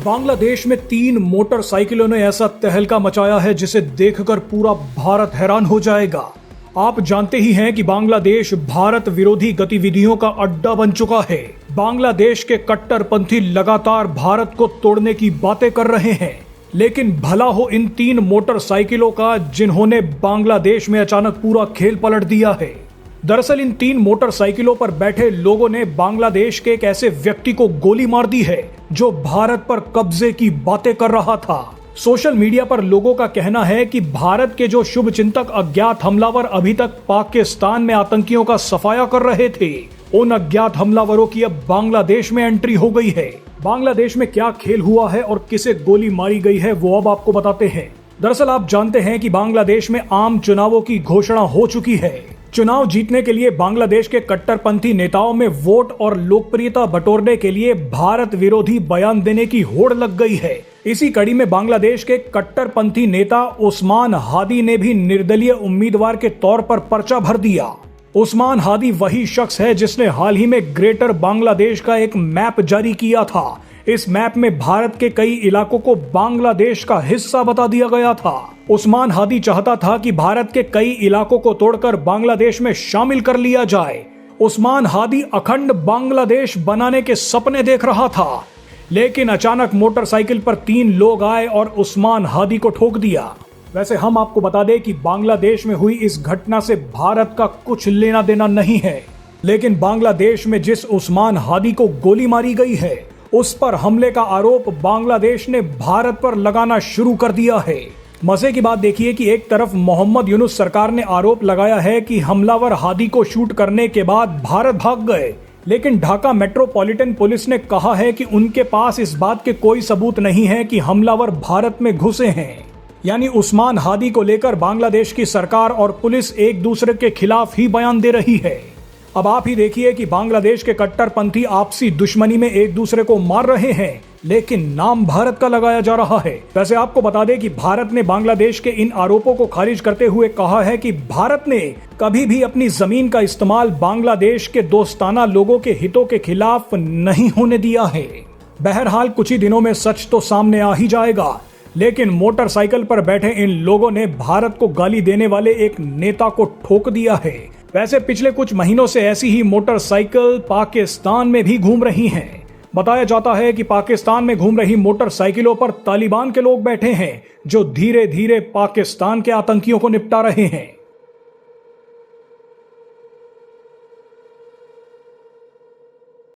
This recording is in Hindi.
बांग्लादेश में 3 मोटरसाइकिलों ने ऐसा तहलका मचाया है जिसे देखकर पूरा भारत हैरान हो जाएगा। आप जानते ही हैं कि बांग्लादेश भारत विरोधी गतिविधियों का अड्डा बन चुका है। बांग्लादेश के कट्टरपंथी लगातार भारत को तोड़ने की बातें कर रहे हैं, लेकिन भला हो इन 3 मोटरसाइकिलों का जिन्होंने बांग्लादेश में अचानक पूरा खेल पलट दिया है। दरअसल इन 3 मोटरसाइकिलों पर बैठे लोगों ने बांग्लादेश के एक ऐसे व्यक्ति को गोली मार दी है जो भारत पर कब्जे की बातें कर रहा था। सोशल मीडिया पर लोगों का कहना है कि भारत के जो शुभचिंतक अज्ञात हमलावर अभी तक पाकिस्तान में आतंकियों का सफाया कर रहे थे, उन अज्ञात हमलावरों की अब बांग्लादेश में एंट्री हो गई है। बांग्लादेश में क्या खेल हुआ है और किसे गोली मारी गई है वो अब आपको बताते हैं। दरअसल आप जानते हैं कि बांग्लादेश में आम चुनावों की घोषणा हो चुकी है। चुनाव जीतने के लिए बांग्लादेश के कट्टरपंथी नेताओं में वोट और लोकप्रियता बटोरने के लिए भारत विरोधी बयान देने की होड़ लग गई है। इसी कड़ी में बांग्लादेश के कट्टरपंथी नेता उस्मान हादी ने भी निर्दलीय उम्मीदवार के तौर पर पर्चा भर दिया। उस्मान हादी वही शख्स है जिसने हाल ही में ग्रेटर बांग्लादेश का एक मैप जारी किया था। इस मैप में भारत के कई इलाकों को बांग्लादेश का हिस्सा बता दिया गया था। उस्मान हादी चाहता था कि भारत के कई इलाकों को तोड़कर बांग्लादेश में शामिल कर लिया जाए। उस्मान हादी अखंड बांग्लादेश बनाने के सपने देख रहा था, लेकिन अचानक मोटरसाइकिल पर 3 लोग आए और उस्मान हादी को ठोक दिया। वैसे हम आपको बता दें कि बांग्लादेश में हुई इस घटना से भारत का कुछ लेना देना नहीं है, लेकिन बांग्लादेश में जिस उस्मान हादी को गोली मारी गई है उस पर हमले का आरोप बांग्लादेश ने भारत पर लगाना शुरू कर दिया है। मजे की बात देखिए कि एक तरफ मोहम्मद यूनुस सरकार ने आरोप लगाया है कि हमलावर हादी को शूट करने के बाद भारत भाग गए, लेकिन ढाका मेट्रोपॉलिटन पुलिस ने कहा है कि उनके पास इस बात के कोई सबूत नहीं है कि हमलावर भारत में घुसे हैं। यानी उस्मान हादी को लेकर बांग्लादेश की सरकार और पुलिस एक दूसरे के खिलाफ ही बयान दे रही है। अब आप ही देखिए कि बांग्लादेश के कट्टरपंथी आपसी दुश्मनी में एक दूसरे को मार रहे हैं, लेकिन नाम भारत का लगाया जा रहा है। वैसे आपको बता दें कि भारत ने बांग्लादेश के इन आरोपों को खारिज करते हुए कहा है कि भारत ने कभी भी अपनी जमीन का इस्तेमाल बांग्लादेश के दोस्ताना लोगों के हितों के खिलाफ नहीं होने दिया है। बहरहाल कुछ ही दिनों में सच तो सामने आ ही जाएगा, लेकिन मोटरसाइकिल पर बैठे इन लोगों ने भारत को गाली देने वाले एक नेता को ठोक दिया है। वैसे पिछले कुछ महीनों से ऐसी ही मोटरसाइकिल पाकिस्तान में भी घूम रही हैं। बताया जाता है कि पाकिस्तान में घूम रही मोटरसाइकिलों पर तालिबान के लोग बैठे हैं जो धीरे धीरे पाकिस्तान के आतंकियों को निपटा रहे हैं।